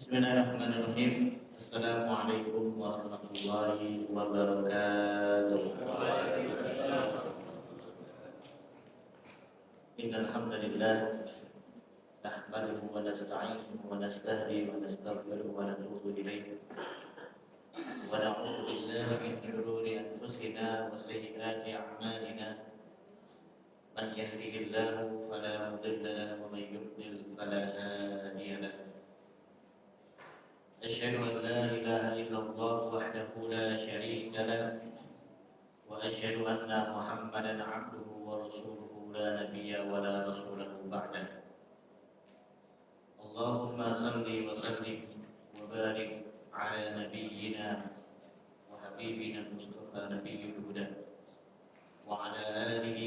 Bismillahirrahmanirrahim. Assalamualaikum warahmatullahi wabarakatuh. Innal hamdalillah nahmaduhu wa nasta'inuhu wa nastahdihi wa nastaghfiruhu wa natubu ilayh. Wa na'udzu billahi min shururi anfusina wa sayyiati a'malina. Man yahdihillahu fala mudilla lahu wa man yudlil fala hadiya lahu. أشهد أن لا إله إلا الله وحده لا شريك له وأشهد أن محمدا عبده ورسوله لا نبي ولا رسول بعده اللهم صل وسلم وبارك على نبينا وحبيبنا المصطفى نبي الهدى وعلى آله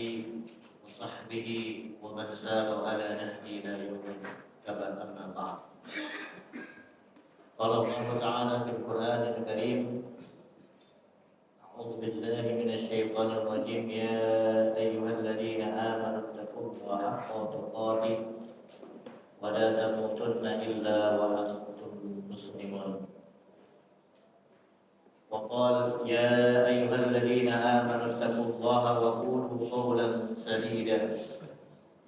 وصحبه ومن سار على نهجه إلى يوم القيامة أما بعد. قال الله تعالى في القرآن الكريم أعوذ بالله من الشيطان الرجيم يا أيها الذين آمنوا اتقوا الله حق تقاته ولا تموتن إلا وأنتم مسلمون وقال يا أيها الذين آمنوا اتقوا الله وقولوا قولا سديدا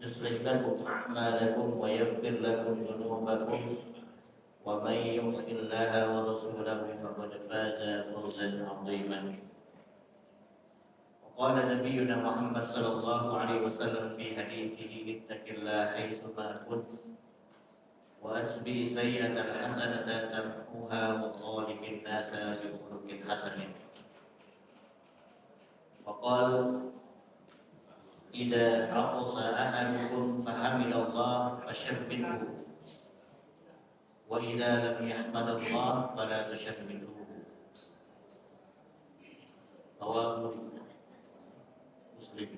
يصلح لكم أعمالكم ويغفر لكم ذنوبكم ومن يطع الله ورسوله فقد فاز فوزا عظيما. وقال نبينا محمد صلى الله عليه وسلم في حديثه اتق الله حيثما كنت واتبع السيئة الحسنة تمحوها وخالق الناس بخلق حسن. وقال إذا عطس أحدكم فحمد الله فشبهه wa idza lam yahmadallah fala tusyabbihuhu. Rawahu Muslim.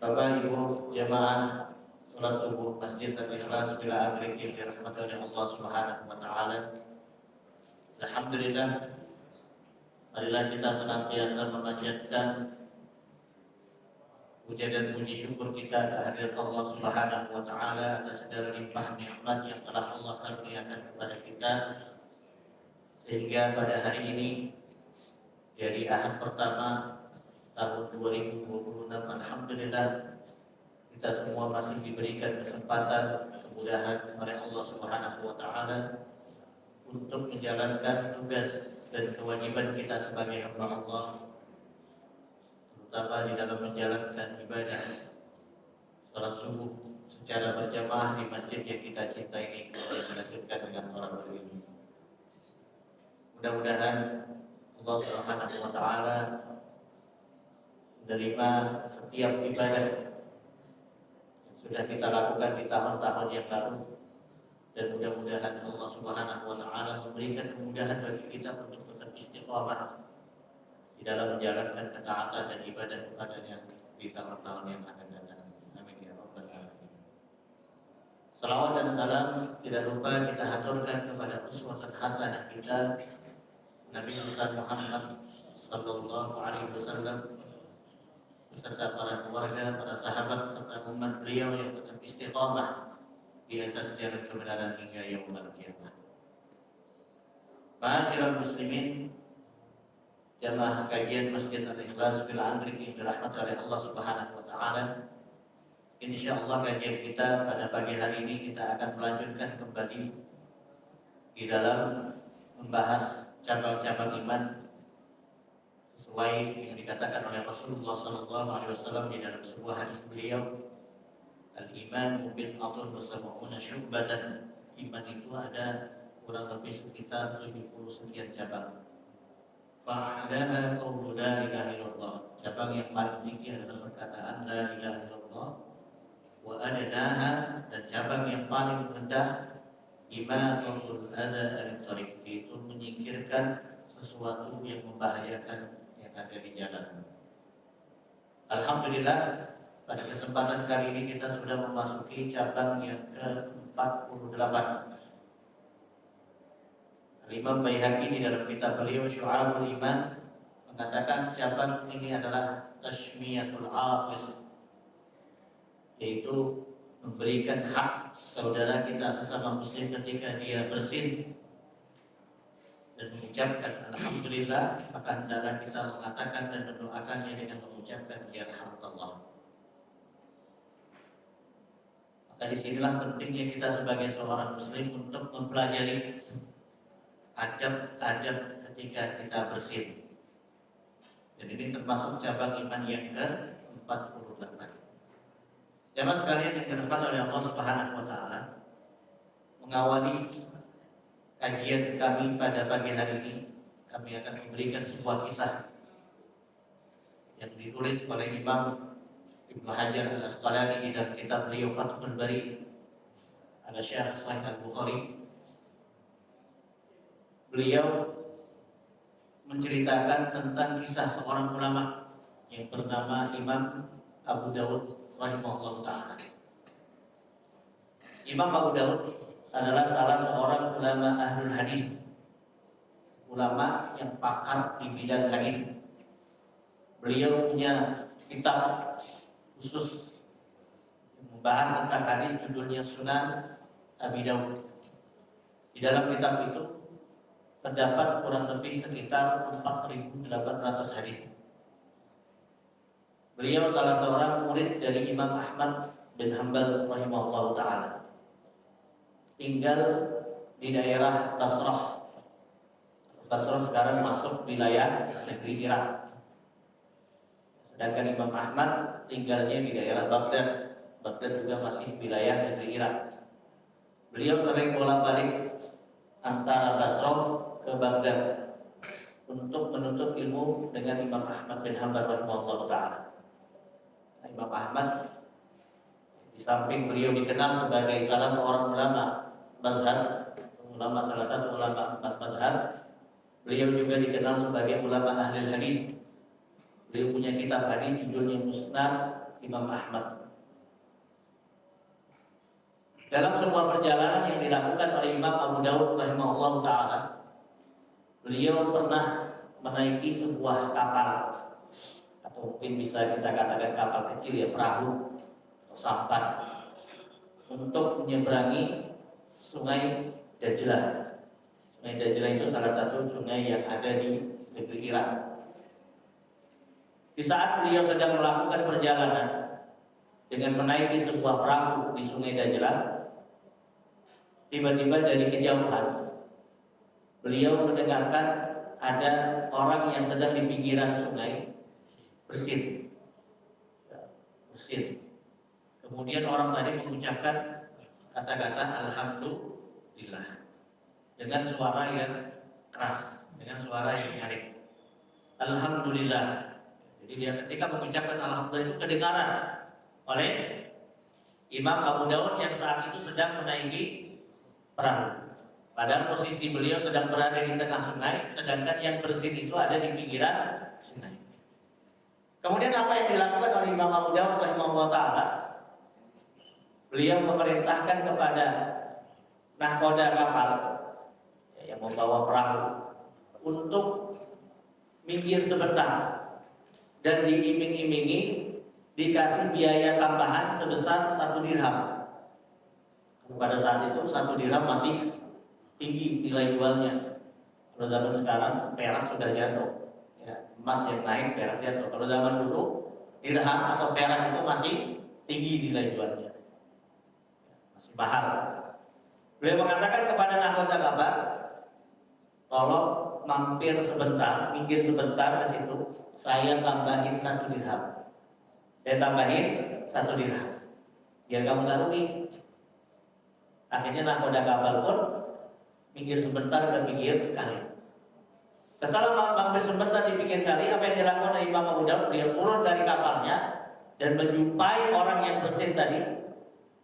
Bapak Ibu jamaah salat subuh Masjid Al-Ikhlas bila akhir dirahmati oleh Allah Subhanahu wa taala. Alhamdulillah, marilah kita senantiasa memanjatkan puja dan puji syukur kita kehadirat Allah Subhanahu wa taala atas segala limpah nikmat yang telah Allah karuniakan kepada kita, sehingga pada hari ini dari Ahad pertama tahun 2026 alhamdulillah kita semua masih diberikan kesempatan kemudahan oleh Allah Subhanahu wa taala untuk menjalankan tugas dan kewajiban kita sebagai hamba Allah, terutama di dalam menjalankan ibadah salat subuh secara berjamaah di masjid yang kita cintai ini, kemudian dilanjutkan dengan orang berilmu. Mudah-mudahan Allah Subhanahu wa taala menerima setiap ibadah yang sudah kita lakukan di tahun-tahun yang lalu, dan mudah-mudahan Allah Subhanahu wa taala memberikan kemudahan bagi kita untuk tetap istiqamah di dalam menjalankan ketaatan dan ibadah kepadanya di tahun-tahun yang akan datang. Amin ya rabbal alamin. Salawat dan salam tidak lupa kita haturkan kepada uswatun hasanah kita Nabi Muhammad sallallahu alaihi wasallam beserta para keluarga, para sahabat serta umat beliau yang tetap istiqamah di atas jalan kebenaran hingga yaumul qiyamah. Ma'asyiral muslimin, jamaah kajian Masjid Al-Ikhlas bila Anggrek yang dirahmati oleh Allah Subhanahu wa taala. Insyaallah kajian kita pada pagi hari ini kita akan melanjutkan kembali di dalam membahas cabang-cabang iman sesuai yang dikatakan oleh Rasulullah sallallahu alaihi wasallam di dalam sebuah hadis beliau, al-iman bid'atun wa sab'una syu'batan. Iman itu ada kurang lebih sekitar 70 sekian cabang. Fa'adaha qawlu la ilaha illallah. Cabang yang paling tinggi adalah perkataan la ilaha illallah. Wa adnaha, dan cabang yang paling rendah imatatul adza an-tariq, itu menyingkirkan sesuatu yang membahayakan yang ada di jalan. Alhamdulillah, pada kesempatan kali ini kita sudah memasuki cabang yang ke-48. Imam Baihaqi di dalam kitab beliau Syu'abul Iman mengatakan cabang ini adalah Tashmiyatul Aqis, yaitu memberikan hak saudara kita sesama muslim ketika dia bersin dan mengucapkan alhamdulillah, maka hendaklah kita mengatakan dan mendoakannya dengan mengucapkan yarhamkallah. Maka disinilah pentingnya kita sebagai seorang muslim untuk mempelajari adab-adab ketika kita bersin. Dan ini termasuk cabang iman yang ke-48. Jamaah sekalian yang dirahmati oleh Allah Subhanahu wa taala, mengawali kajian kami pada pagi hari ini, kami akan memberikan sebuah kisah yang ditulis oleh Imam Ibnu Hajar Al-Asqalani di dalam kitab beliau Fathul Bari ala Syarh Sahih Al-Bukhari. Beliau menceritakan tentang kisah seorang ulama yang bernama Imam Abu Dawud rahimahullah ta'ala. Imam Abu Dawud adalah salah seorang ulama ahlul hadis, ulama yang pakar di bidang hadis. Beliau punya kitab khusus yang membahas tentang hadis, judulnya Sunan Abi Dawud. Di dalam kitab itu terdapat kurang lebih sekitar 4.800 hadis. Beliau salah seorang murid dari Imam Ahmad bin Hanbal rahimahullah ta'ala. Tinggal di daerah Basrah. Basrah sekarang masuk wilayah negeri Irak. Sedangkan Imam Ahmad tinggalnya di daerah Baghdad. Baghdad juga masih wilayah negeri Irak. Beliau sering bolak-balik antara Basrah ke Baghdad untuk menuntut ilmu dengan Imam Ahmad bin Hanbal rahimahullah ta'ala. Imam Ahmad di samping beliau dikenal sebagai salah seorang ulama mazhab, salah satu ulama mazhab, beliau juga dikenal sebagai ulama ahli hadis. Beliau punya kitab hadis judulnya Musnad Imam Ahmad. Dalam sebuah perjalanan yang dilakukan oleh Imam Abu Dawud rahimahullah ta'ala, beliau pernah menaiki sebuah kapal, atau mungkin bisa kita katakan kapal kecil ya, perahu atau sampan, untuk menyeberangi sungai Dajlah. Sungai Dajlah itu salah satu sungai yang ada di negeri Irak. Di saat beliau sedang melakukan perjalanan dengan menaiki sebuah perahu di sungai Dajlah, tiba-tiba dari kejauhan beliau mendengarkan ada orang yang sedang di pinggiran sungai bersin. Kemudian orang tadi mengucapkan kata-kata alhamdulillah dengan suara yang keras, dengan suara yang nyaring. Alhamdulillah. Jadi dia ketika mengucapkan alhamdulillah itu kedengaran oleh Imam Abu Dawud yang saat itu sedang menaiki perahu. Padahal posisi beliau sedang berada di tengah sungai, sedangkan yang bersin itu ada di pinggiran sungai. Kemudian apa yang dilakukan oleh Imam Abu Dawud rahimahullah ta'ala? Beliau memerintahkan kepada nahkoda kapal yang membawa perahu untuk minggir sebentar dan diiming-imingi dikasih biaya tambahan sebesar 1 dirham. Pada saat itu 1 dirham masih tinggi nilai jualnya. Kalau zaman sekarang perak sudah jatuh. Emas yang naik, perak jatuh. Kalau zaman dulu dirham atau perak itu masih tinggi nilai jualnya, masih mahal. Beliau mengatakan kepada nahkoda kapal, tolong mampir sebentar, minggir sebentar ke situ, saya tambahin 1 dirham. Saya tambahin 1 dirham biar kamu gak rugi. Akhirnya nahkoda kapal pun minggir sebentar ke pinggir kali. Setelah mampir sebentar di pinggir kali, apa yang dilakukan oleh Imam Abu Dawud? Dia turun dari kapalnya dan menjumpai orang yang bersin tadi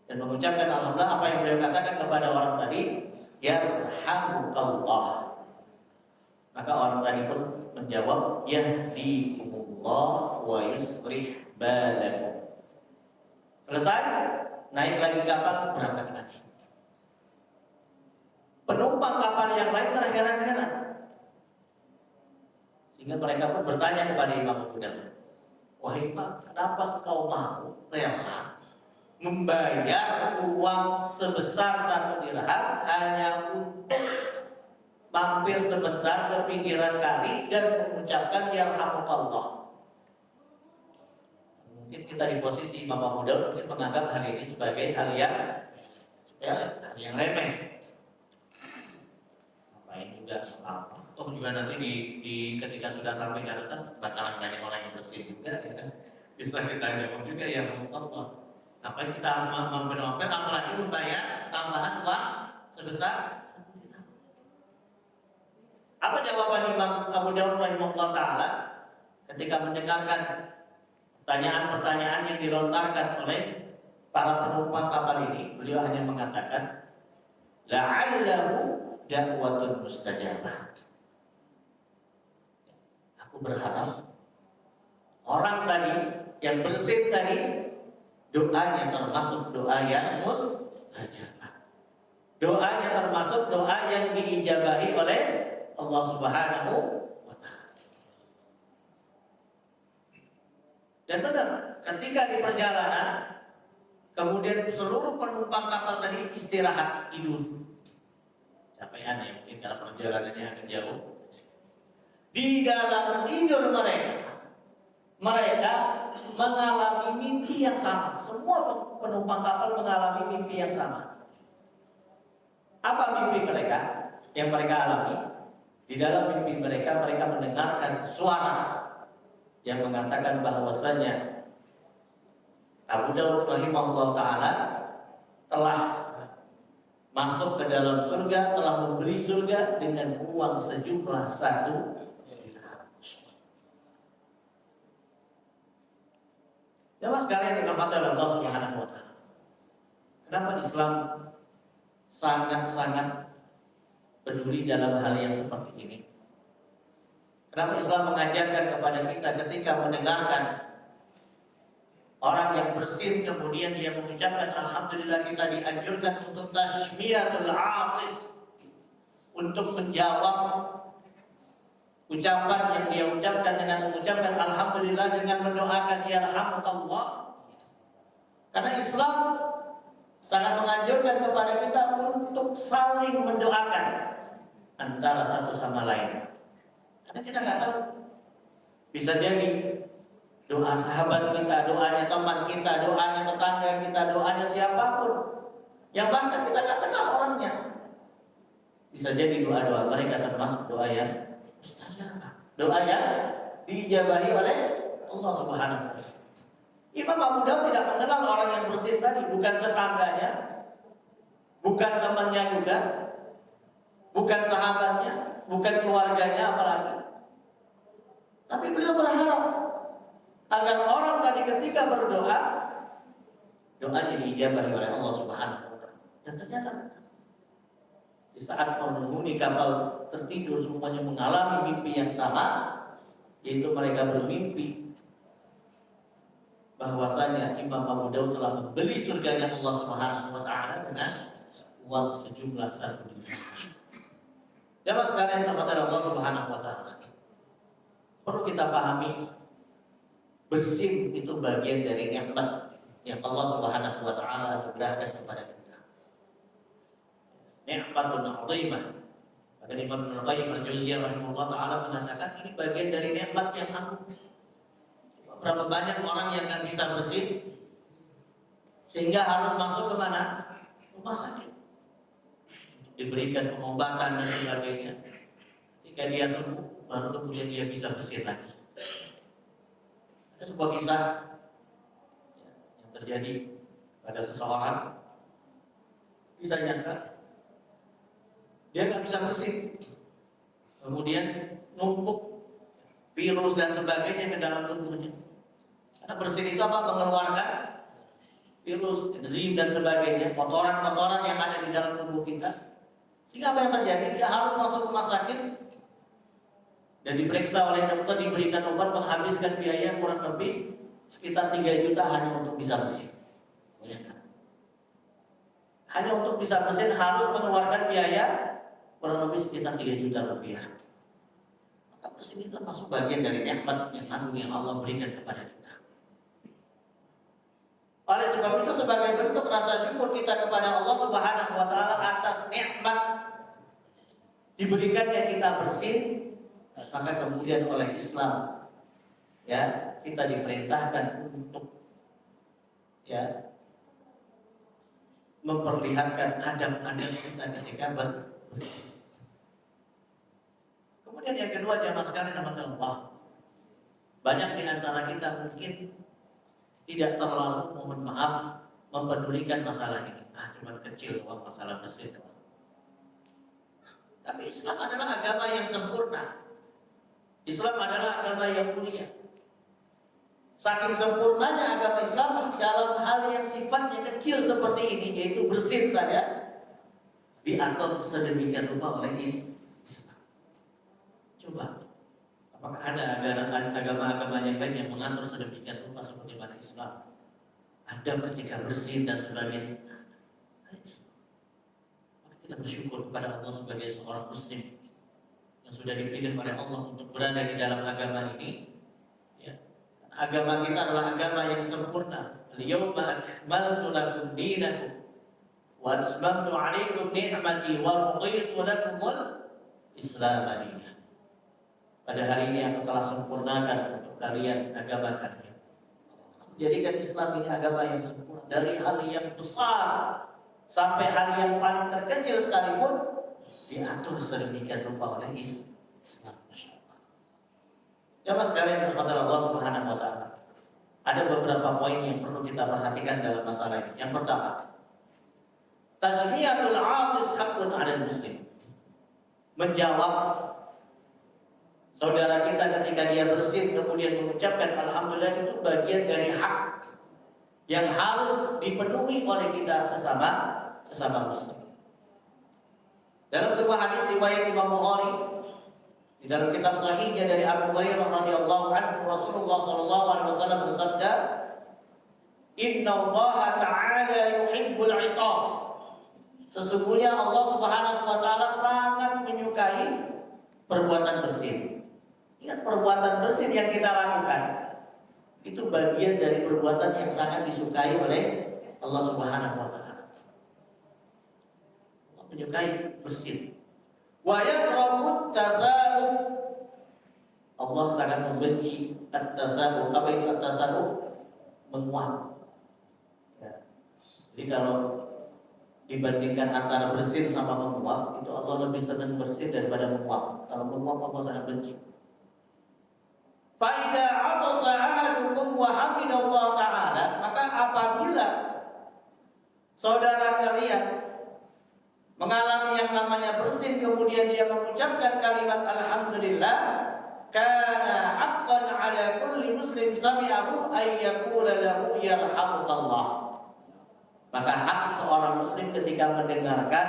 dan mengucapkan alhamdulillah. Apa yang beliau katakan kepada orang tadi? Yarhamukallah. Maka orang tadi pun menjawab, yahdikumullah wa yuslih balakum. Selesai, naik lagi kapal, berangkat lagi. Penumpang kapal yang lain terheran-heran. Sehingga mereka pun bertanya kepada Imam Abu Dawud, wahai Imam, kenapa kau mau rela membayar uang sebesar 1 dirham hanya untuk mampir sebentar ke pinggiran kali dan mengucapkan yarhamukallah. Mungkin kita di posisi Imam Abu Daud mungkin menganggap hal ini sebagai hal yang sepele, hal yang remeh. Ngapain juga apa? Toh juga nanti di ketika sudah sampai daratan bakalan banyak orang yang bersih juga, ya kan? Bisa kita jawab juga yarhamukallah. Apa kita harus mampir apalagi membayar tambahan uang sebesar 1 dirham. Apa jawaban Imam Abu Dawud rahimahullah ta'ala ketika mendengarkan pertanyaan-pertanyaan yang dilontarkan oleh para penumpang kapal ini? Beliau hanya mengatakan, la'allahu da'watun mustajabah. Aku berharap orang tadi yang bersin tadi doanya termasuk doa yang mustajabah. Doanya termasuk doa yang diijabahi oleh Allah Subhanahu wa ta'ala. Dan benar, ketika di perjalanan kemudian seluruh penumpang kapal tadi istirahat, tidur. Capean ya, mungkin karena perjalanannya agak jauh. Di dalam tidur mereka mengalami mimpi yang sama. Semua penumpang kapal mengalami mimpi yang sama. Apa mimpi mereka yang mereka alami? Di dalam mimpi mereka mendengarkan suara yang mengatakan bahwasanya Abu Dawud rahimahullah ta'ala telah masuk ke dalam surga, telah membeli surga dengan uang sejumlah 1 dirham. Jemaah sekalian dirahmati oleh Allah Subhanahu wa ta'ala. Kenapa Islam sangat-sangat peduli dalam hal yang seperti ini? Kenapa Islam mengajarkan kepada kita ketika mendengarkan orang yang bersin kemudian dia mengucapkan alhamdulillah, kita dianjurkan untuk tasmiyatul atis, untuk menjawab ucapan yang dia ucapkan dengan mengucapkan alhamdulillah dengan mendoakan yarhamukallah. Karena Islam sangat menganjurkan kepada kita untuk saling mendoakan antara satu sama lain. Karena kita nggak tahu, bisa jadi doa sahabat kita, doanya teman kita, doanya tetangga kita, doanya siapapun yang bahkan kita nggak kenal orangnya, bisa jadi doa-doa mereka termasuk doa yang mustajabah, doa yang diijabahi oleh Allah Subhanahu wa ta'ala. Imam Abu Dawud tidak mengenal orang yang bersin tadi, bukan tetangganya, bukan temannya juga, bukan sahabatnya, bukan keluarganya apalagi. Tapi beliau berharap agar orang tadi ketika berdoa, doanya diijabahi oleh Allah Subhanahu wa ta'ala. Dan ternyata di saat penghuni kapal tertidur semuanya mengalami mimpi yang sama, yaitu mereka bermimpi bahwasanya Imam Abu Dawud telah membeli surganya Allah Subhanahu wa ta'ala dengan uang sejumlah 1 dirham. Jemaah sekalian rahmati Allah Subhanahu wa ta'ala, perlu kita pahami, bersin itu bagian dari nikmat yang Allah Subhanahu wa ta'ala anugerahkan kepada kita. Nikmatun 'azimah. Maka Imam Ibnu Qayyim al-Jauziyah rahimahullah ta'ala mengatakan ini bagian dari nikmat yang agung. Berapa banyak orang yang nggak bisa bersin sehingga harus masuk ke mana? Rumah sakit, diberikan pengobatan dan sebagainya. Ketika dia sembuh, baru kemudian dia bisa bersin lagi. Ada sebuah kisah yang terjadi pada seseorang. Bisa nyangka dia nggak bisa bersin, kemudian numpuk virus dan sebagainya ke dalam tubuhnya. Karena bersin itu apa? Mengeluarkan virus, enzim dan sebagainya, kotoran-kotoran yang ada di dalam tubuh kita. Sehingga apa yang terjadi? Dia harus masuk rumah sakit dan diperiksa oleh dokter, diberikan obat, menghabiskan biaya kurang lebih sekitar 3 juta hanya untuk bisa bersin. Hanya untuk bisa bersin harus mengeluarkan biaya kurang lebih sekitar 3 juta rupiah. Maka bersin itu termasuk bagian dari nikmat yang agung yang Allah berikan kepada kita. Oleh sebab itu sebagai bentuk rasa syukur kita kepada Allah Subhanahu wa taala atas nikmat diberikannya kita bersih, maka kemudian oleh Islam ya kita diperintahkan untuk ya memperlihatkan adab-adab kita ketika bersih. Kemudian yang kedua jamaah sekalian rahmatullah Allah, banyak di antara kita mungkin tidak terlalu mohon maaf mempedulikan masalah ini. Cuma kecil doang masalah bersih. Tapi Islam adalah agama yang sempurna. Islam adalah agama yang mulia. Saking sempurnanya agama Islam dalam hal yang sifatnya kecil seperti ini, yaitu bersin saja, diatur sedemikian rupa oleh Islam. Coba, apakah ada agama-agama yang lain yang mengatur sedemikian rupa seperti mana Islam? Ada ketika bersin dan sebagainya. Maka kita bersyukur kepada Allah sebagai seorang Muslim yang sudah dipilih oleh Allah untuk berada di dalam agama ini. Ya. Agama kita adalah agama yang sempurna. Al-yawma akmaltu lakum dinakum wa atmamtu 'alaikum ni'mati wa raditu lakumul Islam dinan. Pada hari ini aku telah sempurnakan untuk kalian agama kalian. Jadikan Islam ini agama yang sempurna. Dari hal yang besar sampai hal yang paling terkecil sekalipun diatur sedemikian rupa oleh Islam. Jamaah sekalian rahmati Allah Subhanahu wa taala. Ada beberapa poin yang perlu kita perhatikan dalam masalah ini. Yang pertama, tasmiyatul 'atis haqqun 'alal muslim. Menjawab saudara kita ketika dia bersin kemudian mengucapkan alhamdulillah itu bagian dari hak yang harus dipenuhi oleh kita sesama muslim. Dalam sebuah hadis riwayat Imam Bukhari di dalam kitab sahihnya dari Abu Hurairah radhiyallahu anhu, Rasulullah sallallahu alaihi wasallam bersabda, "Inna Allah ta'ala yuhibbul 'itas." Sesungguhnya Allah Subhanahu wa taala sangat menyukai perbuatan bersin. Ingat, perbuatan bersin yang kita lakukan itu bagian dari perbuatan yang sangat disukai oleh Allah Subhanahu wa taala. Allah menyukai bersin. Wa yakrahu at-tasawuf. Allah sangat membenci at-tasawuf. Apa itu at-tasawuf? Menguap. Ya. Jadi kalau dibandingkan antara bersin sama menguap, itu Allah lebih senang bersin daripada menguap. Kalau menguap Allah sangat benci. Fa idza 'atasa ahadukum wa hamidallah ta'ala, maka apabila saudara kalian mengalami yang namanya bersin kemudian dia mengucapkan kalimat alhamdulillah, kana haqqan 'ala kulli muslim sami'ahu ay yaqula lahu yarhamukallah. Maka hak seorang muslim ketika mendengarkan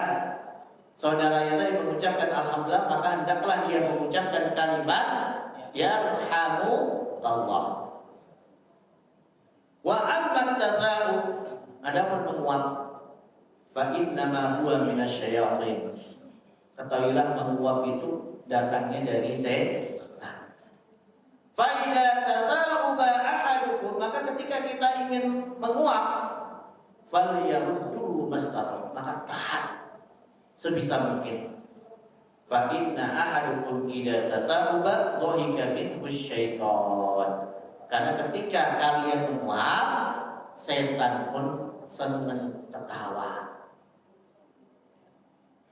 saudaranya tadi mengucapkan alhamdulillah, maka hendaklah dia mengucapkan kalimat yarhamukallah. Wa amma tasawuf, adapun menguap, fa innama huwa minasyayatin. Ketahuilah menguap itu datangnya dari setan. Fa idza tasawuba ahadukum, maka ketika kita ingin menguap, falyaruddu mastata, maka tahan sebisa mungkin. Fa inna ahadukum idza tasawuba dhahika minhu syaitan. Karena ketika kalian menguap, setan pun senang tertawa.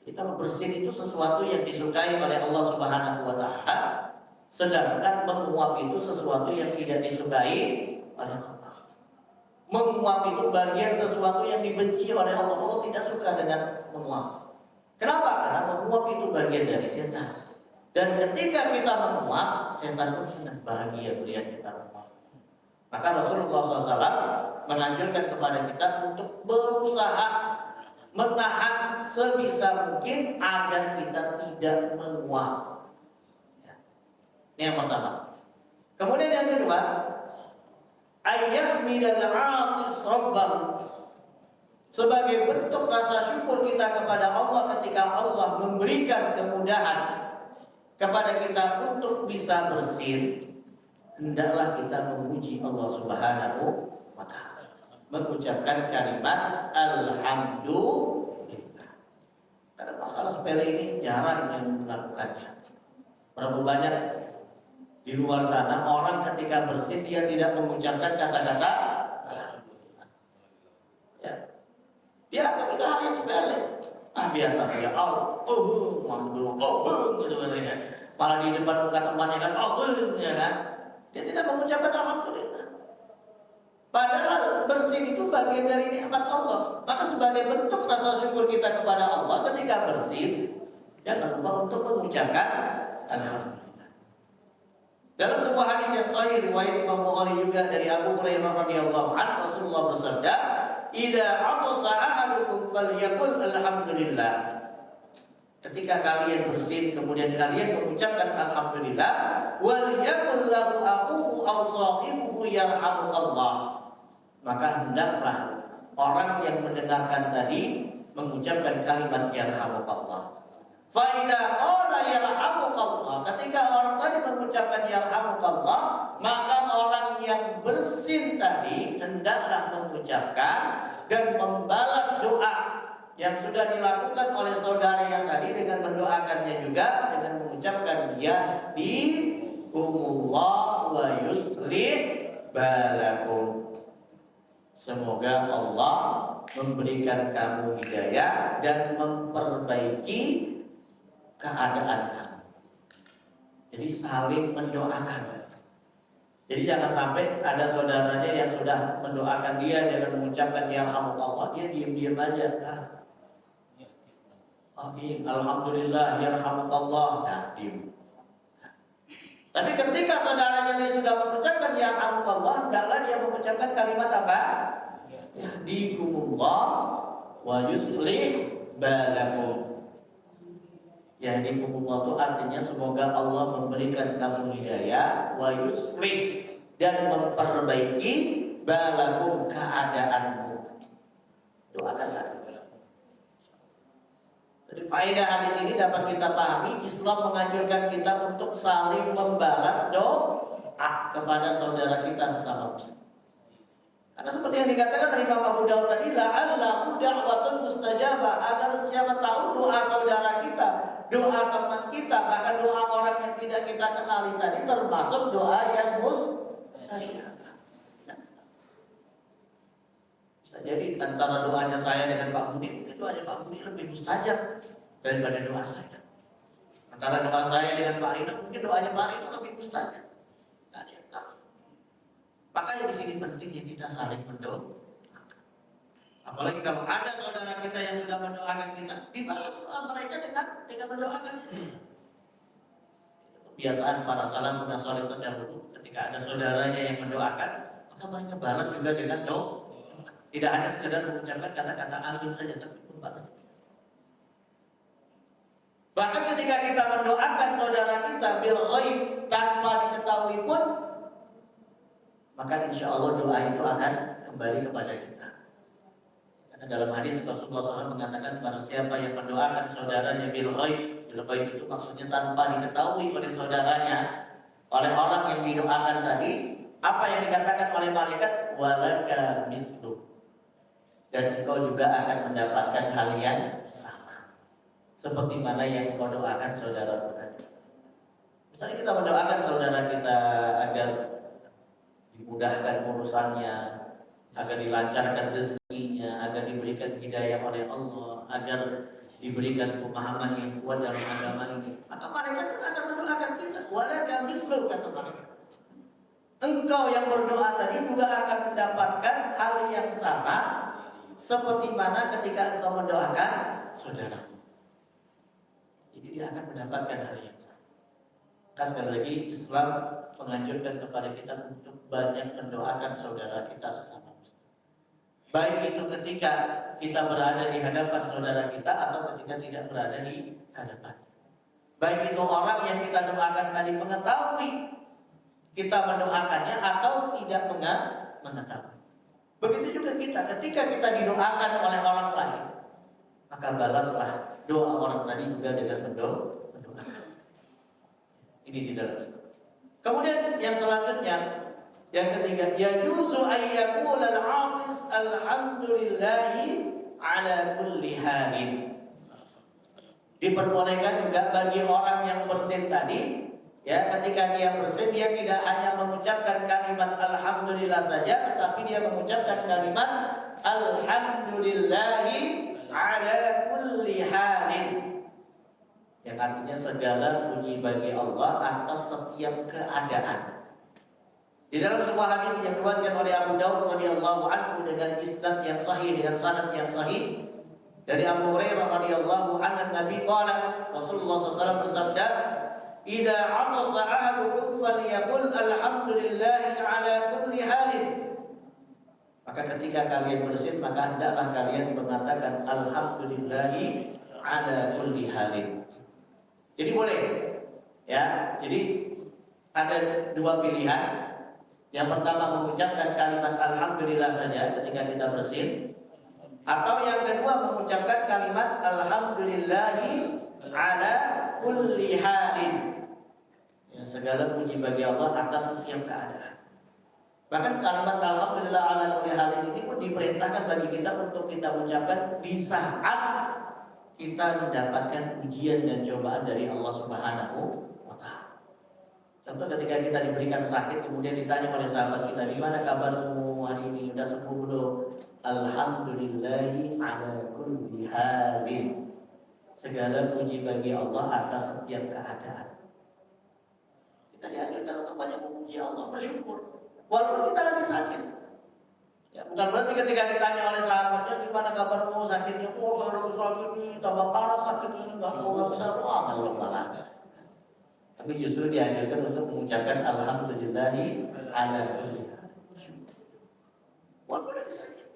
Kalau bersin itu sesuatu yang disukai oleh Allah Subhanahu wa taala, sedangkan menguap itu sesuatu yang tidak disukai oleh Allah. Menguap itu bagian sesuatu yang dibenci oleh Allah. Allah tidak suka dengan menguap. Kenapa? Karena menguap itu bagian dari setan. Dan ketika kita menguap, setan pun senang bahagia melihat kita menguap. Maka Rasulullah SAW menganjurkan kepada kita untuk berusaha menahan sebisa mungkin agar kita tidak menguap. Ini yang pertama. Kemudian yang kedua, ayyahmidal 'atis rabbahu. Sebagai bentuk rasa syukur kita kepada Allah ketika Allah memberikan kemudahan kepada kita untuk bisa bersin, hendaklah kita memuji Allah Subhanahu wa taala. mengucapkan kalimat alhamdulillah. Karena masalah sepele ini jarang yang melakukannya. Berapa banyak di luar sana orang ketika bersin dia tidak mengucapkan kata-kata alhamdulillah. Ya. Dia akan itu hal yang sepele. Biasa ya Allah, gitu katanya. Malah di depan muka temannya kan, ya kan? Dia tidak mengucapkan alhamdulillah. Padahal bersin itu bagian dari nikmat Allah. Maka sebagai bentuk rasa syukur kita kepada Allah ketika bersin, jangan lupa untuk mengucapkan alhamdulillah. Dalam sebuah hadis yang sahih riwayat Imam Bukhari juga dari Abu Hurairah radhiyallahu anhu, Rasulullah bersabda, "Idza atasa ahadukum falyaqul alhamdulillah." Ketika kalian bersin kemudian kalian mengucapkan alhamdulillah, wal yaqul lahu akhuhu aw sahibuhu yarhamukallah. Maka hendaklah orang yang mendengarkan tadi mengucapkan kalimat yarhamukallah. Fa idza qala yarhamukallah, ketika orang tadi mengucapkan yarhamukallah, maka orang yang bersin tadi hendaklah mengucapkan dan membalas doa yang sudah dilakukan oleh saudara yang tadi dengan mendoakannya juga dengan mengucapkan yahdikumullah wa yuslih balakum. Semoga Allah memberikan kamu hidayah dan memperbaiki keadaan kamu. Jadi saling mendoakan. Jadi jangan sampai ada saudaranya yang sudah mendoakan dia dengan mengucapkan yarhamukallah, dia diam-diam aja. Amin, alhamdulillah, yarhamukallah, diam. Tapi ketika saudaranya dia sudah mengucapkan yarhamukallah, hendaklah dia mengucapkan kalimat apa? Yahdikumullah wa yuslih balakum. Yahdikumullah itu artinya semoga Allah memberikan kamu hidayah, wa yuslih, dan memperbaiki balakum, keadaanmu. Doakanlah. Jadi faedah hadis ini dapat kita pahami, Islam menganjurkan kita untuk saling membalas doa kepada saudara kita sesama muslim. Karena seperti yang dikatakan oleh Imam Abu Dawud tadi, la'allahu da'watun mustajabah, agar siapa tahu doa saudara kita, doa teman kita, bahkan doa orang yang tidak kita kenali tadi termasuk doa yang mustajabah. Bisa jadi antara doanya saya dengan Pak Budi, mungkin doanya Pak Budi lebih mustajab daripada doa saya. Antara doa saya dengan Pak Rino, mungkin doanya Pak Rino lebih mustajab. Tidak ada yang tahu. Makanya di sini pentingnya kita saling mendoakan. Apalagi kalau ada saudara kita yang sudah mendoakan kita, dibalas doa mereka dengan mendoakan. Kebiasaan para salafun saleh terdahulu, ketika ada saudaranya yang mendoakan, maka mereka balas juga dengan doa. Tidak hanya sekedar mengucapkan kata-kata amin saja, tapi membalas. Bahkan ketika kita mendoakan saudara kita bil ghaib tanpa diketahui pun, maka insya Allah doa itu akan kembali kepada kita. Karena dalam hadis Rasulullah SAW mengatakan barang siapa yang mendoakan saudaranya bil ghaib itu maksudnya tanpa diketahui oleh saudaranya, oleh orang yang didoakan tadi, apa yang dikatakan oleh malaikat, walaka mislu, dan engkau juga akan mendapatkan hal yang sama seperti mana yang engkau doakan saudara tadi. Misalnya kita mendoakan saudara kita agar dimudahkan urusannya, agar dilancarkan rezekinya, agar diberikan hidayah oleh Allah, agar diberikan pemahaman yang kuat dalam agama ini, maka malaikat pun akan mendoakan kita. Walaka mislu, kata malaikat. Engkau yang berdoa tadi juga akan mendapatkan hal yang sama seperti mana ketika engkau mendoakan saudara. Jadi dia akan mendapatkan hal yang sama. Sekali lagi Islam menganjurkan kepada kita untuk banyak mendoakan saudara kita sesama muslim. Baik itu ketika kita berada di hadapan saudara kita atau ketika tidak berada di hadapan. Baik itu orang yang kita doakan tadi mengetahui kita mendoakannya atau tidak mengetahui. Begitu juga kita, ketika kita didoakan oleh orang lain, maka balaslah doa orang tadi juga dengan mendoakan. Ini di dalam Islam. Kemudian yang selanjutnya, Yang ketiga, yajuzu ayyakul al-'atis alhamdulillahi ala kulli halin. Diperbolehkan juga bagi orang yang bersin tadi, ya, ketika dia bersin dia tidak hanya mengucapkan kalimat alhamdulillah saja, tetapi dia mengucapkan kalimat alhamdulillahi ala kulli halin. Yang artinya segala puji bagi Allah atas setiap keadaan. Di dalam sebuah hadis yang diriwayatkan oleh Abu Dawud radhiyallahu anhu dengan isnad yang sahih, dengan sanad yang sahih dari Abu Hurairah radhiyallahu anhu, Nabi qala, Rasulullah SAW bersabda, "Idza 'atasa ahadukum falyaqul alhamdulillahi ala kulli halin." Maka ketika kalian bersin, maka hendaklah kalian mengatakan alhamdulillahi ala kulli halin. Jadi boleh, ya. Jadi ada dua pilihan. Yang pertama mengucapkan kalimat alhamdulillah saja ketika kita bersin, atau yang kedua mengucapkan kalimat alhamdulillahi ala kulli halin. Ya, segala puji bagi Allah atas setiap keadaan. Bahkan kalimat alhamdulillah ala kulli halin ini pun diperintahkan bagi kita untuk kita ucapkan di saat kita mendapatkan ujian dan cobaan dari Allah Subhanahu wa taala. Contoh ketika kita diberikan sakit, kemudian ditanya oleh sahabat kita, "Gimana kabarmu hari ini? Udah sembuh belum?" Alhamdulillahi ala kulli halin. Segala puji bagi Allah atas setiap keadaan. Kita diajarkan untuk banyak memuji Allah, bersyukur walaupun kita lagi sakit. Ya, bukan berarti ketika ditanya oleh sahabatnya, "Gimana kabarmu sakitnya?" "Oh, saudaraku sakit ini, tambah parah sakitnya, enggak bisa doa." Enggak. Tapi justru dianjurkan untuk mengucapkan alhamdulillahi ala kulli hal. Walaupun lagi sakit.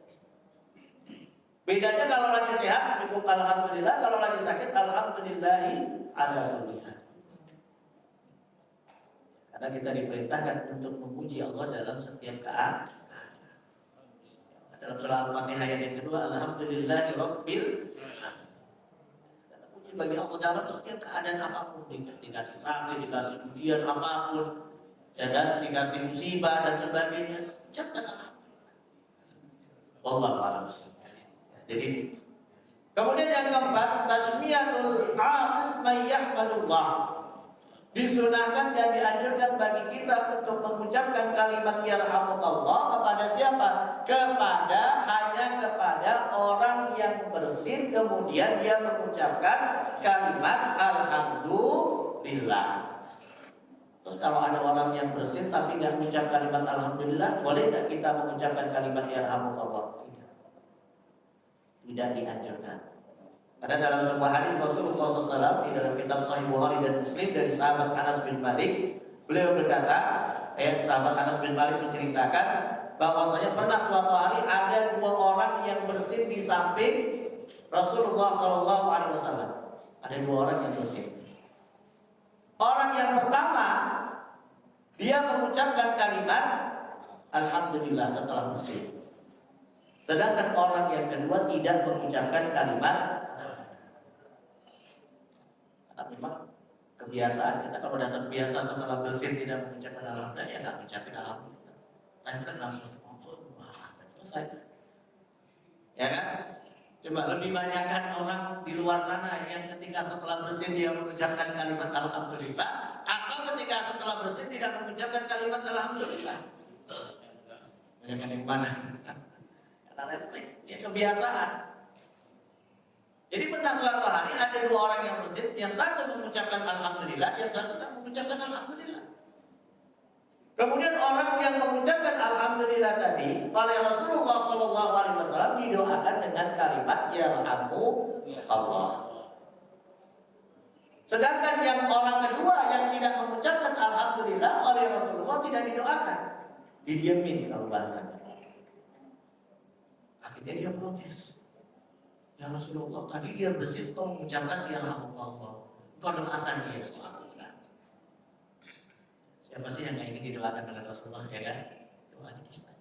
Bedanya kalau lagi sehat cukup alhamdulillah, kalau lagi sakit alhamdulillahi ala kulli hal. Karena kita diperintahkan untuk memuji Allah dalam setiap keadaan. Dalam surah Al-Fatihah ayat yang kedua, alhamdulillahi rabbil alamin. Bagi Allah dalam setiap keadaan apapun, dikasih sakit, dikasih ujian apapun, ya kan, dikasih musibah dan sebagainya, ucapkan alhamdulillah. Wallahu a'lam. Jadi kemudian yang keempat, tasmiyatul 'atis may yahmadullah. Disunahkan dan dianjurkan bagi kita untuk mengucapkan kalimat yarhamukallah kepada siapa? Hanya kepada orang yang bersin, kemudian dia mengucapkan kalimat alhamdulillah. Terus kalau ada orang yang bersin tapi nggak mengucap kalimat alhamdulillah, boleh nggak kita mengucapkan kalimat yarhamukallah? Tidak dianjurkan. Karena dalam sebuah hadis Rasulullah SAW di dalam kitab Sahih Bukhari dan Muslim dari sahabat Anas bin Malik, beliau berkata, sahabat Anas bin Malik menceritakan bahwasanya pernah suatu hari ada dua orang yang bersin di samping Rasulullah SAW. Ada dua orang yang bersin. Orang yang pertama dia mengucapkan kalimat alhamdulillah setelah bersin. Sedangkan orang yang kedua tidak mengucapkan kalimat. Karena memang kebiasaan kita kalau datang biasa setelah bersin tidak mengucapkan alhamdulillah, ya nggak mengucapkan alhamdulillah. Langsung selesai. Ya kan? Coba lebih banyakkan orang di luar sana yang ketika setelah bersin dia mengucapkan kalimat alhamdulillah, atau ketika setelah bersin tidak mengucapkan kalimat alhamdulillah. Banyakkan yang mana? Karena refleks, ya kebiasaan. Jadi pernah suatu hari ada dua orang yang bersin, yang satu mengucapkan alhamdulillah, yang satu tak mengucapkan alhamdulillah. Kemudian orang yang mengucapkan alhamdulillah tadi oleh Rasulullah SAW didoakan dengan kalimat yarhamu Allah. Sedangkan yang orang kedua yang tidak mengucapkan alhamdulillah oleh Rasulullah tidak didoakan, didiemin kalau bahasanya. Akhirnya dia protes. Ya Rasulullah, tadi dia bersin untuk mengucapkan yarhamukallah. Kau doakan dia. Siapa sih yang nggak ingin didoakan oleh Rasulullah, ya kan? Doanya itu saja.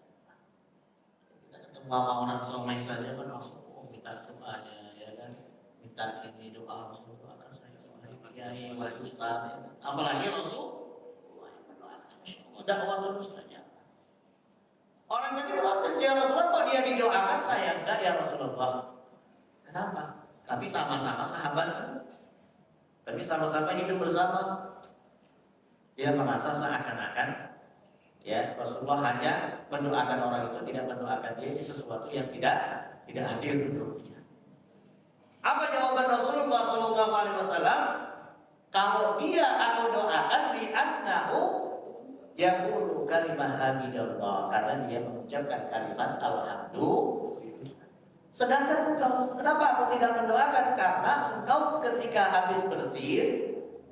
Kita ketemu sama orang somai saja kan Rasulullah minta doanya, ya kan? Minta ini doa Rasulullah doakan saya, wahai kiai, wahai ustaz, ya kan? Apalagi Rasulullah yang berdoa, dakwah mustajab. orang tadi protes, ya Rasulullah kok dia didoakan saya enggak ya Rasulullah. Kenapa? Tapi sama-sama sahabat, tapi sama-sama hidup bersama. Dia merasa seakan-akan ya Rasulullah hanya mendoakan orang itu, tidak mendoakan dia, ini sesuatu yang tidak adil menurutnya. Apa jawaban Rasulullah SAW? Kalau dia aku doakan di annahu yaqulu kalimah hamidallah, karena dia mengucapkan kalimat alhamdulillah. Sedangkan engkau, kenapa aku tidak mendoakan? Karena engkau ketika habis bersin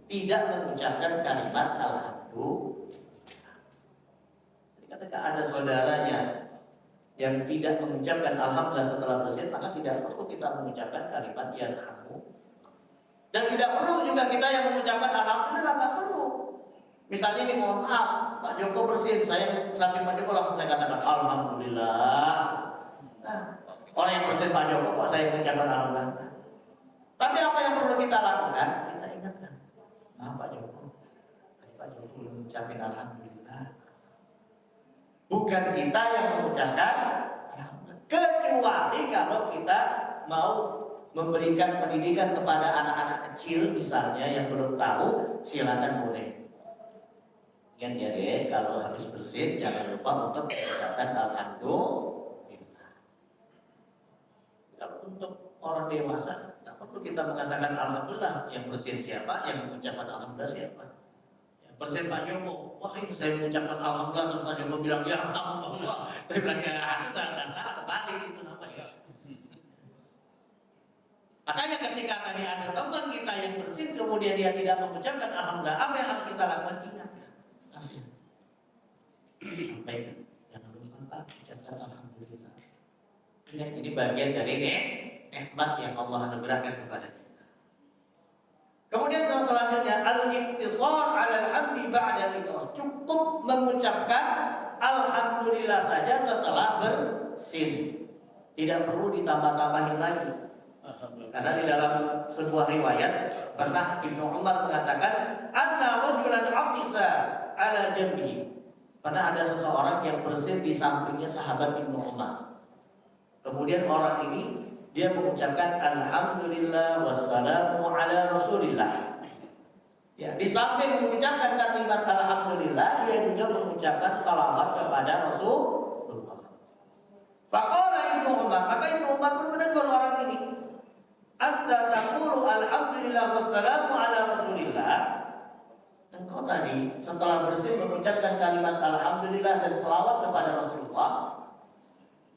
tidak mengucapkan kalimat alhamdulillah. Jadi ketika ada saudaranya yang tidak mengucapkan alhamdulillah setelah bersin, maka tidak perlu kita mengucapkan kalimat yarhamu. Dan tidak perlu juga kita yang mengucapkan alhamdulillah, nggak perlu. Misalnya ini, mohon maaf, Pak Joko bersin, saya sampai Pak Joko langsung saya katakan alhamdulillah. Nah, orang yang bersin Pak Joko kok saya mengucapkan alhamdulillah. Tapi apa yang perlu kita lakukan? Kita ingatkan, maaf Pak Joko, tadi Pak Joko belum mengucapkan alhamdulillah. Bukan kita yang mengucapkan, kecuali kalau kita mau memberikan pendidikan kepada anak-anak kecil misalnya yang belum tahu, silakan boleh. Ingat ya deh, kalau habis bersin jangan lupa untuk mengucapkan alhamdulillah. Kalau untuk orang dewasa, tak perlu kita mengatakan alhamdulillah. Yang bersin siapa? Yang mengucapkan alhamdulillah siapa? Yang bersin Pak Joko. Wah, ini saya mengucapkan alhamdulillah, terus Pak Joko bilang ya alhamdulillah. Saya bilang ya, saya salah kebalik itu namanya. Makanya ketika tadi ada teman kita yang bersin kemudian dia tidak mengucapkan alhamdulillah, apa yang harus kita lakukan? Ingatkan, kasih, sampaikan, jangan lupa ucapkan alhamdulillah. Ini bagian dari nikmat yang Allah anugerahkan kepada kita. Kemudian yang selanjutnya al-iqtisar 'ala al-hamdi ba'da al-iqtisar. Cukup mengucapkan alhamdulillah saja setelah bersin. Tidak perlu ditambah-tambahin lagi. Karena di dalam sebuah riwayat pernah Ibnu Umar mengatakan anna rajulan habisa ala jambi. Pernah ada seseorang yang bersin di sampingnya sahabat Ibnu Umar. Kemudian orang ini dia mengucapkan alhamdulillah wassalamu ala rasulillah. Ya, di samping mengucapkan kalimat alhamdulillah, dia juga mengucapkan salawat kepada Rasulullah. Faqala Ibnu Umar, maka Ibnu Umar pun menegur orang ini. Anta taqulu alhamdulillah wassalamu ala rasulillah. Engkau tadi setelah bersin mengucapkan kalimat alhamdulillah dan selawat kepada Rasulullah.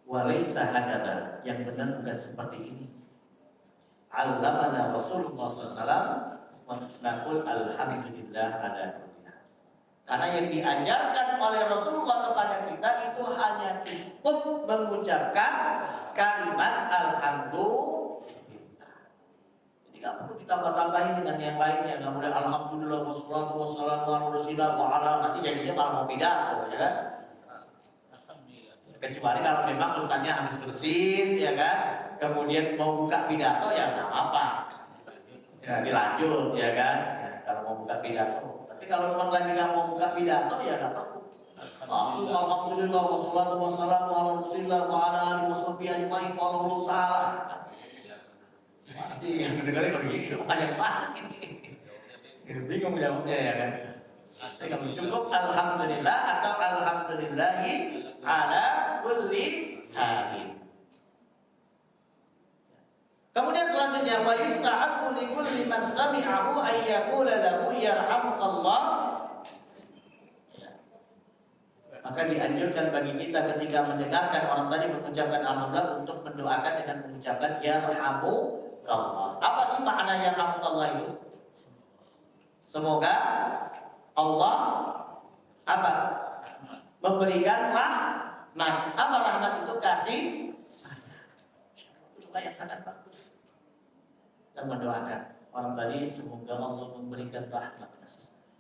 Walaysa hakadha, yang benar bukan seperti ini. Allamana Rasulullah SAW wa naqul alhamdulillah ala kulli. Karena yang diajarkan oleh Rasulullah kepada kita itu hanya cukup mengucapkan kalimat alhamdulillah. Tidak perlu ditambah-tambahin dengan yang lainnya. Nggak boleh alhamdulillah wassalatu wassalamu ala rasulillah wa ala, nanti jadinya malah mau pidato, ya kan? Kecuali kalau memang ustaznya habis bersin, ya kan? Kemudian mau buka pidato, ya nggak apa-apa. Ya dilanjut, ya kan? Ya, kalau mau buka pidato. Tapi kalau memang lagi nggak mau buka pidato, ya nggak perlu. Alhamdulillah wassalatu wassalamu ala rasulillah wa ala alihi washabbihi ajmain qala Allah ta'ala. Pasti yang mendengarnya begitu, banyak banget ini. Bingung jawabnya, ya kan? Jadi kamu cukup alhamdulillah atau alhamdulillahi ala kulli halin. Kemudian selanjutnya wa yustahabbu li kulli man sami'ahu ay yaqula lahu yarhamukallah. Maka dianjurkan bagi kita ketika mendengarkan orang tadi mengucapkan alhamdulillah untuk mendoakan dengan mengucapkan yarhamukallah. Apa sih makna yarhamukallah itu? Semoga Allah apa? Memberikan rahmat. Apa rahmat itu? Kasih sayang. Itu yang sangat bagus. Dan mendoakan orang tadi semoga Allah memberikan rahmat kasih sayang.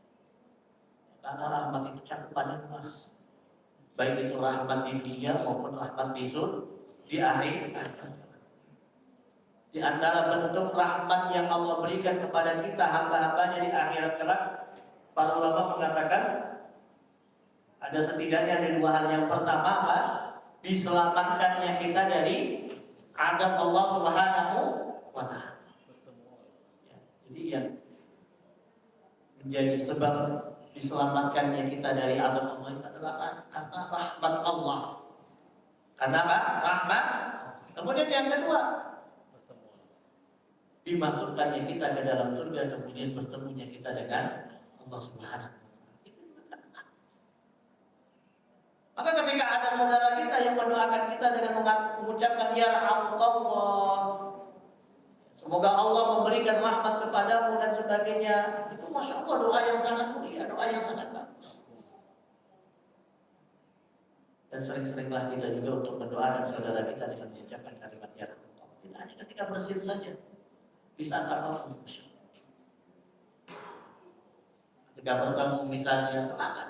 Karena rahmat itu cakupannya luas. Baik itu rahmat di dunia maupun rahmat di akhir. Di antara bentuk rahmat yang Allah berikan kepada kita hamba-hambanya di akhirat kelak, para ulama mengatakan ada setidaknya ada dua hal. Yang pertama apa? diselamatkannya kita dari azab Allah Subhanahu wa Ta'ala. Ya, jadi yang menjadi sebab diselamatkannya kita dari azab Allah itu adalah karena rahmat Allah. Karena apa? Rahmat. Kemudian yang kedua, dimasukkannya kita ke dalam surga, kemudian bertemunya kita dengan Allah Subhanahu. Maka ketika ada saudara kita yang mendoakan kita dengan mengucapkan ya rahmatullah, semoga Allah memberikan rahmat kepadamu dan sebagainya, itu masya Allah doa yang sangat mulia, doa yang sangat bagus. Dan sering-seringlah kita juga untuk mendoakan saudara kita dengan mengucapkan kalimat ya rahmatullah. Tidak hanya ketika bersin saja, di saat apapun. Ketika bertemu misalnya, doakan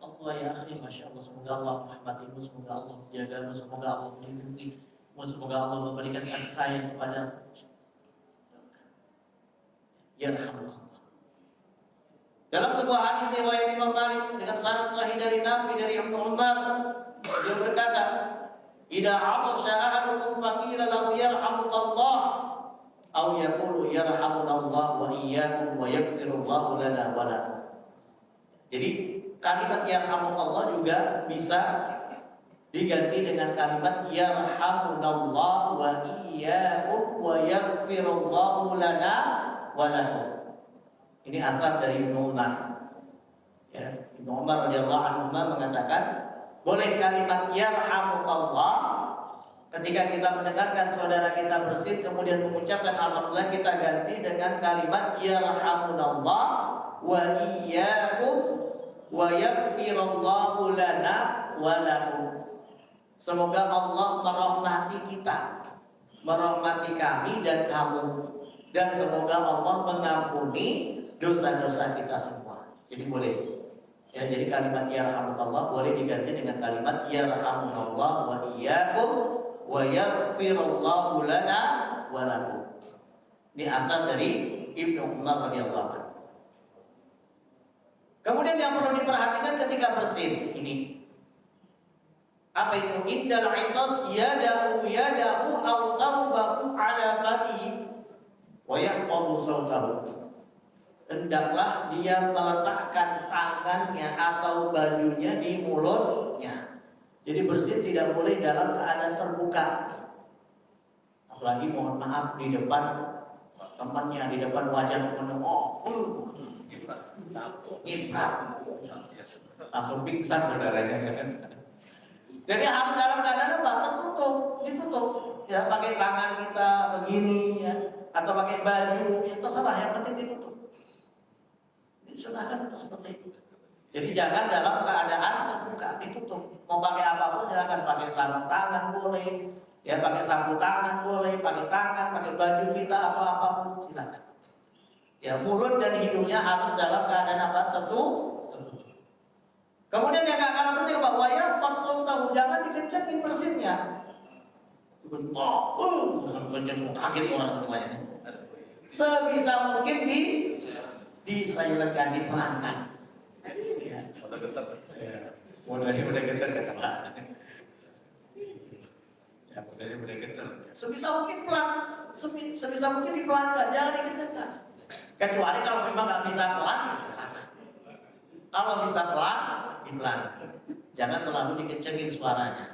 Allah ya akhi, masya Allah, semoga Allah merahmatimu, semoga Allah menjagamu, semoga Allah melindungimu, semoga Allah memberikan kasih sayang kepadamu. Ya rahmatullah. Dalam sebuah hadis riwayat Imam Malik dengan sanad sahih dari Nafi dari Ibnu Umar, dia berkata, "Idza 'atasha ahadukum faqila lahu yarhamukallah, aw yaqulu yarhamunallah wa iyyakum wa yaghfirullahu lana wa lakum." Jadi kalimat yarhamukallah juga bisa diganti dengan kalimat yarhamunallah wa iyyakum wa yaghfirullahu lana wa lakum. Ini asal dari Ibnu Umar. Ya, Ibnu Umar radhiyallahu anhu mengatakan, boleh kalimat yarhamukallah ketika kita mendengarkan saudara kita bersin kemudian mengucapkan alhamdulillah, kita ganti dengan kalimat yarhamunallah wa iyyakum wa yaghfirullahu lana wa lakum. Semoga Allah merahmati kita, merahmati kami dan kamu, dan semoga Allah mengampuni dosa-dosa kita semua. Jadi boleh. Ya, jadi kalimat yarhamukallah boleh diganti dengan kalimat yarhamunallah wa iyyakum wa yaghfirullahu lana wa lakum. Ini asal dari Ibnu Umar radhiyallahu anhu. Kemudian yang perlu diperhatikan ketika bersin ini, apa itu? Indal 'itas yadahu aw thawbahu ala fadihi wa yahfazu sautahu. Hendaklah dia meletakkan tangannya atau bajunya di mulutnya. Jadi bersin tidak boleh dalam keadaan terbuka. Apalagi mohon maaf di depan temannya, di depan wajah temannya, ibrat, langsung pingsan saudaranya. Jadi harus dalam keadaan apa? Tertutup, ditutup. Ya, pakai tangan kita begini, ya, atau pakai baju, ya, terserah, yang penting ditutup. Disunahkan untuk seperti itu. Jadi jangan dalam keadaan terbuka, ditutup. Mau pakai apapun silakan, pakai sarung tangan boleh, ya pakai sapu tangan boleh, pakai tangan, pakai baju kita atau apapun silakan. Ya, mulut dan hidungnya harus dalam keadaan apa? Tertutup. Kemudian yang gak kalah penting bahwa ya tahu jangan dikencengin bersinnya. Kenceng kaget orang semuanya. Sebisa mungkin disilentkan, dipelankan. Udah getar. Udah getar kata. Ya, udah getar. Sebisa mungkin pelan, sebisa mungkin dipelankan, jangan dikencengkan. Kecuali kalau memang nggak bisa pelan, ya silakan. Kalau bisa pelan, dipelan. Jangan terlalu dikencengin suaranya.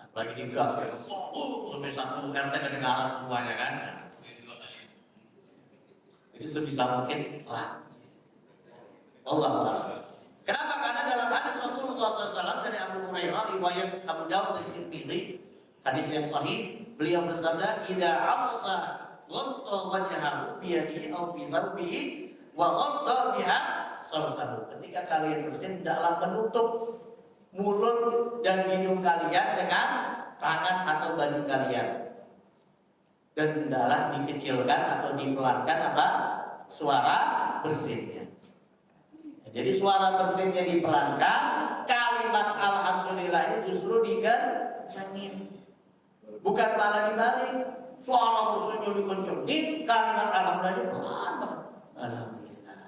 Apalagi digas ya. Sampai satu RT kedengaran semuanya kan. Jadi sebisa mungkin pelan. Allah Ta'ala. Kenapa? Karena dalam hadis Rasulullah SAW dari Abu Hurairah, riwayat Abu Dawud dan Tirmidzi, hadis yang sahih, beliau bersabda, "Idza 'atasa ghatta wajhahu bi yadihi aw bi thawbihi wa ghatta biha sautahu." Ketika kalian bersin, hendaklah menutup mulut dan hidung kalian dengan tangan atau baju kalian, dan hendaklah dikecilkan atau dipelankan apa? Suara bersinnya. Jadi suara bersinnya dipelankan, kalimat alhamdulillah itu justru dikencengin, bukan malah dibalik. Suara bersinnya dikencengin, kalimat alhamdulillah pelan banget. Alhamdulillah.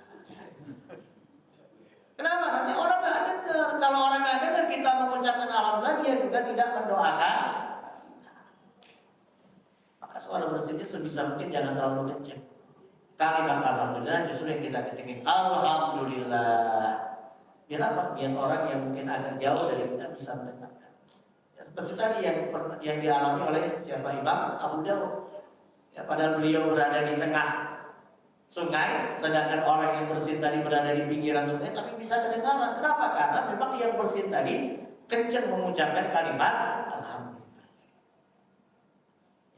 Kenapa? Nanti orang nggak dengar. Kalau orang nggak dengar kita mengucap mengucapkan alhamdulillah dia juga tidak mendoakan. Maka suara bersihnya sebisa mungkin jangan terlalu kencang. Kalimat alhamdulillah justru yang kita kencengin. Alhamdulillah. Biar apa? Biar orang yang mungkin agak jauh dari kita bisa mendengarkan. Ya, seperti tadi yang dialami oleh siapa, Imam Abu Dawud. Ya, padahal beliau berada di tengah sungai, sedangkan orang yang bersin tadi berada di pinggiran sungai, tapi bisa kedengaran. Kenapa? Karena memang yang bersin tadi kencang mengucapkan kalimat alhamdulillah.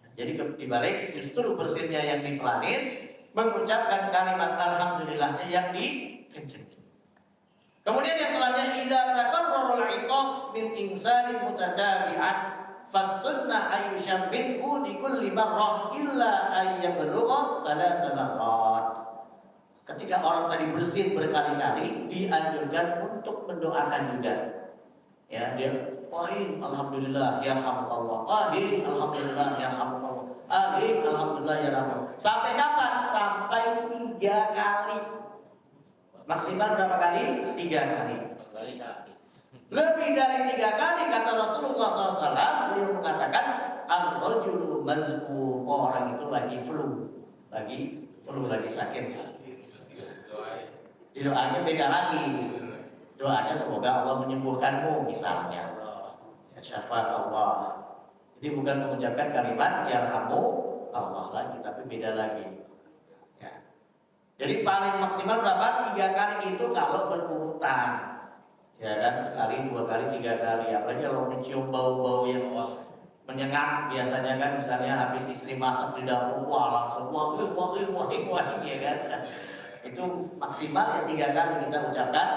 Ya, jadi dibalik justru bersinnya yang dipelanin, mengucapkan kalimat alhamdulillahnya yang dikencengin. Kemudian yang selanjutnya, idza taqarrara al-itas min insanin mutatabi'an fas-sunnah ayyushabbithu li kulli marrah illa ayyablugha thalatha marrat. Ketika orang tadi bersin berkali-kali, dianjurkan untuk mendoakan juga. Ya, dia amin alhamdulillah yarhamukallah. Amin alhamdulillah yarhamukallah. Amin alhamdulillah yarhamukallah. Sampai kapan? Sampai 3 kali. Maksimal berapa kali? 3 kali. Lebih dari 3 kali kata Rasulullah SAW, beliau mengatakan ar-rajulu maz'um, orang itu lagi flu, lagi sakit. Di doanya beda lagi. Doanya semoga Allah menyembuhkanmu misalnya. Ya, syafaat Allah. Jadi bukan mengucapkan kalimat yarhamu Allah lagi, tapi beda lagi. Ya. Jadi paling maksimal berapa? 3 kali itu kalau berurutan. Ya kan, sekali, 2 kali, 3 kali. Apalagi kalau mencium bau-bau yang menyengat, biasanya kan misalnya habis istri masak di dapur, wah langsung wah ya kan. Itu maksimal ya 3 kali kita ucapkan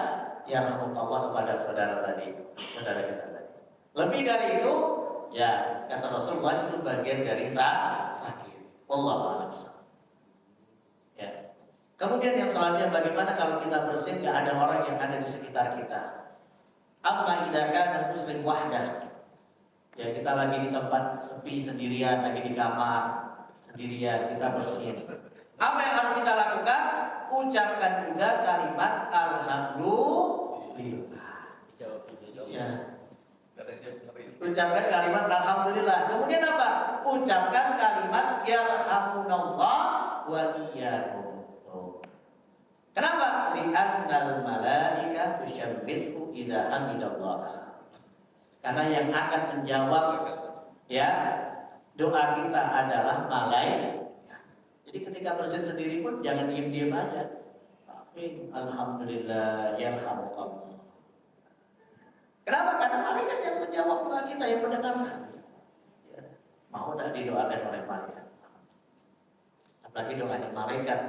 ya rahmatullah kepada saudara kita tadi. Lebih dari itu, ya kata Rasulullah itu bagian dari sakit. Wallahu a'lam. Ya. Kemudian yang selanjutnya, bagaimana kalau kita bersin gak ada orang yang ada di sekitar kita? Amma idza kana muslim wahdah. Ya, kita lagi di tempat sepi sendirian, lagi di kamar sendirian, kita bersin. Apa yang harus kita lakukan? Ucapkan juga kalimat alhamdulillah. Ya. Ucapkan kalimat alhamdulillah. Kemudian apa? Ucapkan kalimat yarhamunallah wa iyyakum. Kenapa? Li'annal malaika tusyabbihu idza hamidallah. Karena yang akan menjawab ya doa kita adalah malaikat. Jadi ketika bersin sendiri pun jangan diam-diam aja. Amin alhamdulillah yarhamukallah. Kenapa? Karena malaikat yang menjawab doa kita, yang mendengarkan. Ya, mau dah didoakan oleh malaikat. Apalagi doanya malaikat,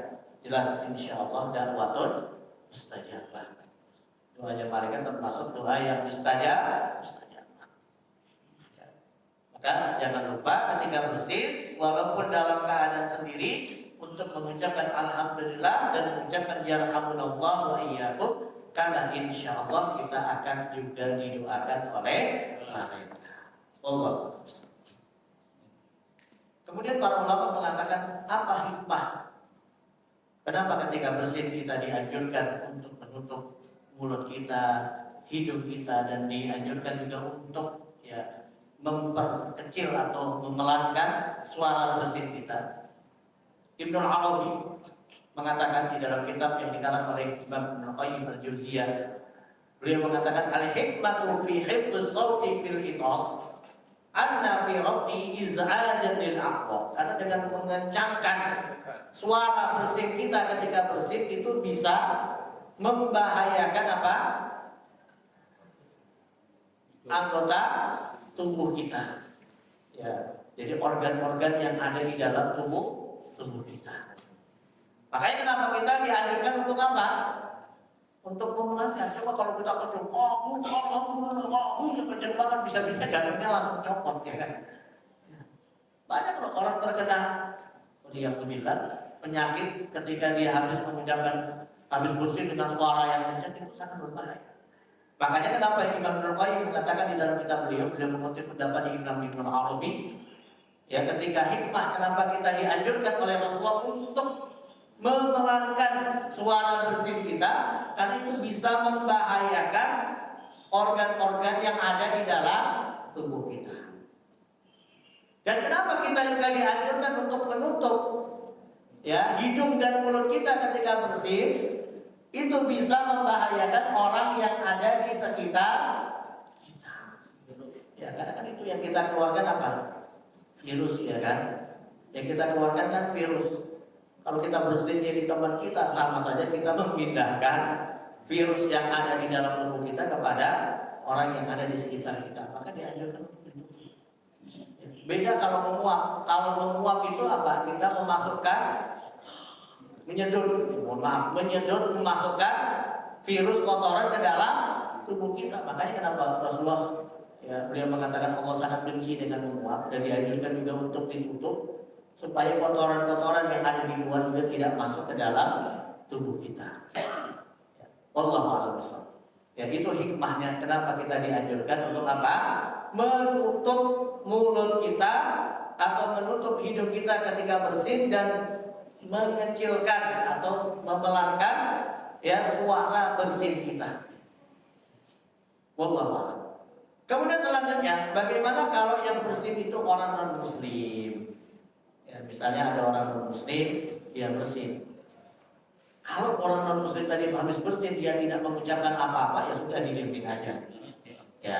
jelas insyaallah da'watun mustajabah. Doanya malaikat termasuk doa yang mustajabah. Ya. Maka jangan lupa ketika bersin, walaupun dalam keadaan sendiri, untuk mengucapkan alhamdulillah dan mengucapkan yarhamunallah wa iyyakum, karena insya Allah kita akan juga didoakan oleh malaikat. Allah. Kemudian para ulama mengatakan apa hikmah? Kenapa ketika bersin kita dianjurkan untuk menutup mulut kita, hidung kita, dan dianjurkan juga untuk ya memperkecil atau memelankan suara bersin kita? Ibnu Arabi mengatakan di dalam kitab yang dikarang oleh Imam Ibnu Qayyim al-Jauziyah, beliau mengatakan al-hikmatu fi hifdz shauti fil itas anna fi raf'i iz'ajan lil aqwam. Karena dengan mengencangkan suara bersin kita ketika bersin itu bisa membahayakan apa? Anggota tubuh kita. Ya, jadi organ-organ yang ada di dalam tubuh kita. Makanya kenapa kita dianjurkan untuk apa? Untuk memelankan. Coba kalau kita kencang, kencang banget, bisa-bisa jantungnya langsung copot, ya kan? Banyak loh orang terkena penyakit ketika dia habis bersin dengan suara yang kencang, itu sangat berbahaya. Makanya kenapa Imam Ibnu Qayyim mengatakan di dalam kitab beliau mengutip pendapat Imam Ibnu Arabi, ya ketika hikmah kenapa kita dianjurkan oleh Rasulullah untuk memelankan suara bersin kita, karena itu bisa membahayakan organ-organ yang ada di dalam tubuh kita. Dan kenapa kita juga dianjurkan untuk menutup ya hidung dan mulut kita ketika bersin? Itu bisa membahayakan orang yang ada di sekitar kita. Ya, karena kan itu yang kita keluarkan apa? Virus, ya kan? Yang kita keluarkan kan virus. Kalau kita bersin di teman kita, sama saja kita memindahkan virus yang ada di dalam tubuh kita kepada orang yang ada di sekitar kita. Maka dianjurkan untuk ditutup. Beda kalau menguap. Kalau menguap itu apa? Kita memasukkan menyedot, memasukkan virus kotoran ke dalam tubuh kita. Makanya kenapa Rasulullah ya, beliau mengatakan Allah sangat benci dengan menguap dan dianjurkan juga untuk ditutup supaya kotoran-kotoran yang ada di luar juga tidak masuk ke dalam tubuh kita. Wallahu a'lam bishawab. Ya, itu hikmahnya kenapa kita dianjurkan untuk apa? Menutup mulut kita atau menutup hidung kita ketika bersin dan mengecilkan atau memelankan ya suara bersin kita. Wallahu a'lam. Kemudian selanjutnya, bagaimana kalau yang bersin itu orang non muslim? Ya, misalnya ada orang non muslim dia bersin. Kalau orang non muslim tadi habis bersin dia tidak mengucapkan apa-apa, ya sudah didiamin aja. Ya.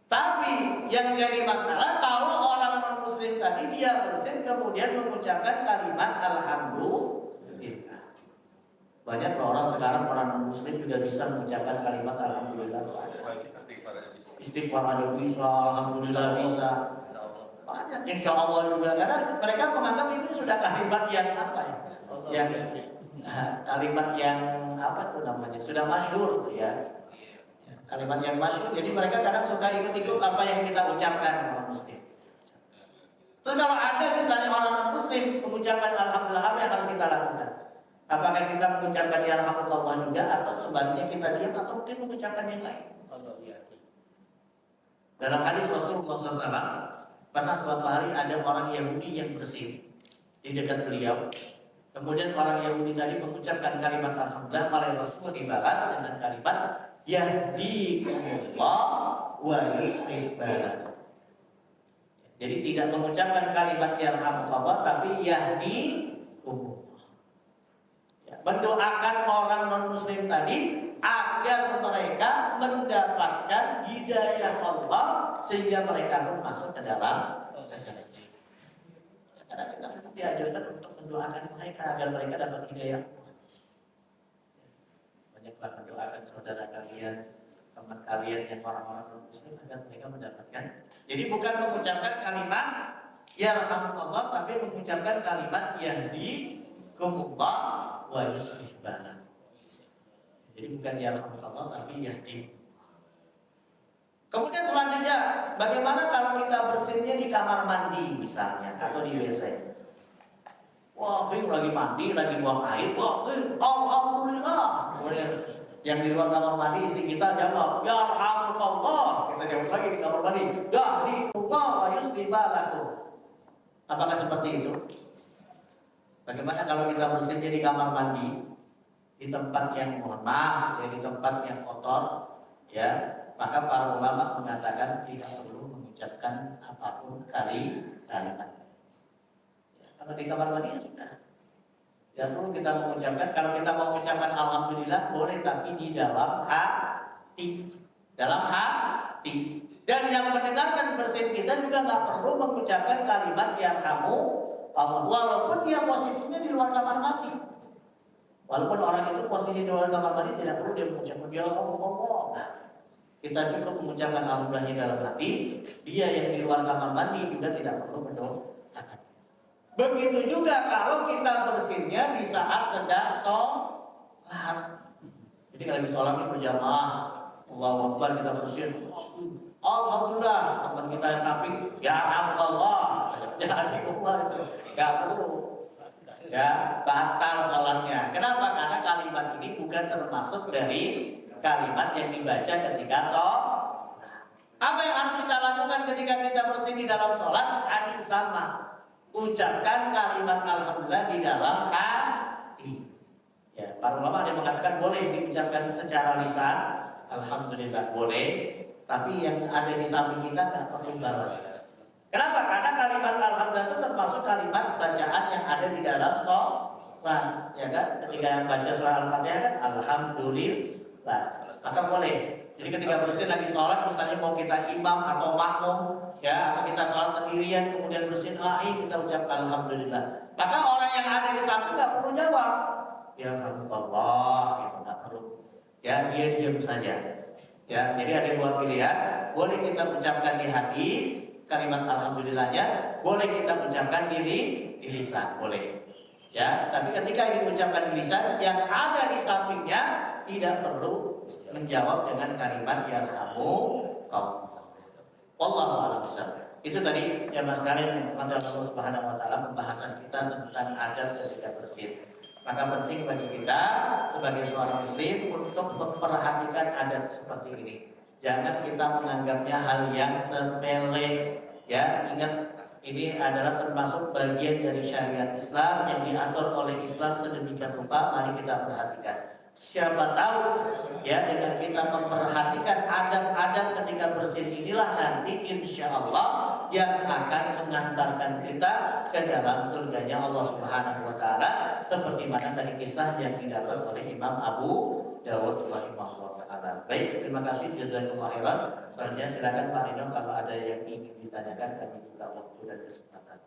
Tapi yang jadi masalah kalau orang non muslim tadi dia bersin kemudian mengucapkan kalimat alhamdulillah. Banyak orang sekarang orang non muslim juga bisa mengucapkan kalimat alhamdulillah. Istighfar aja bisa, alhamdulillah bisa. Banyak insya Allah juga karena mereka menganggap itu sudah kalimat yang apa ya? Yang kalimat yang apa itu namanya? Sudah masyhur ya. Kalimat yang masyhur, jadi mereka kadang suka ikut-ikut apa yang kita ucapkan orang muslim. Terus kalau ada misalnya orang non-muslim mengucapkan alhamdulillah, apa yang harus kita lakukan? Apakah kita mengucapkan ya rahmatullah juga atau sebaliknya kita diam atau mungkin mengucapkan yang lain? Dalam hadis Rasulullah SAW pernah suatu hari ada orang Yahudi yang bersin di dekat beliau. Kemudian orang Yahudi tadi mengucapkan kalimat alhamdulillah, malah Rasulullah dibalas dengan kalimat yahdikumullah wa yuslih balakum. Jadi tidak mengucapkan kalimat yarhamukallah tapi yahdikumullah. Ya, mendoakan orang non muslim tadi agar mereka mendapatkan hidayah Allah sehingga mereka pun masuk ke dalam surga. Karena kita diajarkan untuk mendoakan mereka agar mereka dapat hidayah. Banyaklah mendoakan saudara kalian, teman kalian yang orang-orang non-muslim agar mereka mendapatkan. Jadi bukan mengucapkan kalimat yarhamukallah tapi mengucapkan kalimat yahdikumullah wa yuslih balakum. Jadi bukan yarhamukallah tapi yahdi. Kemudian selanjutnya, bagaimana kalau kita bersinnya di kamar mandi misalnya atau di WC? Wah, lagi mandi, lagi buang air, wah, alhamdulillah. Kemudian yang di luar kamar mandi istri kita jawab, ya rahmatullah. Kita jawab lagi di kamar mandi, yahdikumullah wa yuslih balakum. Apakah seperti itu? Bagaimana kalau kita bersinnya di kamar mandi, di tempat yang mohon maaf, ya, di tempat yang kotor, ya, maka para ulama mengatakan tidak perlu mengucapkan apapun kalimat. Kalau di kamar mandi ya sudah. Tidak perlu kita mengucapkan. Kalau kita mau mengucapkan alhamdulillah boleh, tapi di dalam hati. Dalam hati. Dan yang mendengarkan bersin kita juga nggak perlu mengucapkan kalimat yarhamu Allah, walaupun dia posisinya di luar kamar mandi. Walaupun orang itu posisi di luar kamar mandi tidak perlu dia mengucapkan ya Allah. Kita cukup mengucapkan alhamdulillah dalam hati. Dia yang di luar kamar mandi juga tidak perlu berdoa. Begitu juga kalau kita bersinnya di saat sedang sholat. Jadi kalau di sholat ini berjamaah, Allahu Akbar kita bersin, alhamdulillah. Teman kita yang samping, ya Allah, ya Allah, nggak perlu. Ya, batal sholatnya. Kenapa? Karena kalimat ini bukan termasuk dari kalimat yang dibaca ketika sholat. Apa yang harus kita lakukan ketika kita bersin di dalam sholat? Tadi sama. Ucapkan kalimat alhamdulillah di dalam hati. Ya, para ulama ada yang mengatakan boleh diucapkan secara lisan, alhamdulillah boleh, tapi yang ada di samping kita nggak perlu balas. Kenapa? Karena kalimat alhamdulillah itu termasuk kalimat bacaan yang ada di dalam sholat, ya kan? Ketika baca surah Al-Fatihah kan alhamdulillah, maka boleh. Jadi ketika bersin lagi sholat, misalnya mau kita imam atau makmum, ya, atau kita sholat sendirian, kemudian bersin kita ucap alhamdulillah. Maka orang yang ada di samping nggak perlu jawab, ya Allah, gitu, nggak perlu. Ya, dia diam saja. Ya, jadi ada dua pilihan. Boleh kita ucapkan di hati kalimat alhamdulillahnya, boleh kita ucapkan di lisan, boleh. Ya, tapi ketika diucapkan di lisan, yang ada di sampingnya tidak perlu menjawab dengan kalimat yarhamu Allah. Wallahu a'lam bishawab. Itu tadi ya Mas kalian yang Allah Subhanahu wa taala pembahasan kita tentang adab ketika bersin. Maka penting bagi kita sebagai seorang muslim untuk memperhatikan adab seperti ini. Jangan kita menganggapnya hal yang sepele. Ya, ingat ini adalah termasuk bagian dari syariat Islam yang diatur oleh Islam sedemikian rupa. Mari kita perhatikan. Siapa tahu ya dengan kita memperhatikan adab-adab ketika bersin inilah nanti insya Allah yang akan mengantarkan kita ke dalam surganya Allah Subhanahu wa taala, seperti mana tadi kisah yang didapat oleh Imam Abu Dawud rahimahullah taala. Baik, terima kasih, jazakallahu khairan. Selanjutnya silakan Pak Rino kalau ada yang ingin ditanyakan, kami buka waktu dan kesempatan.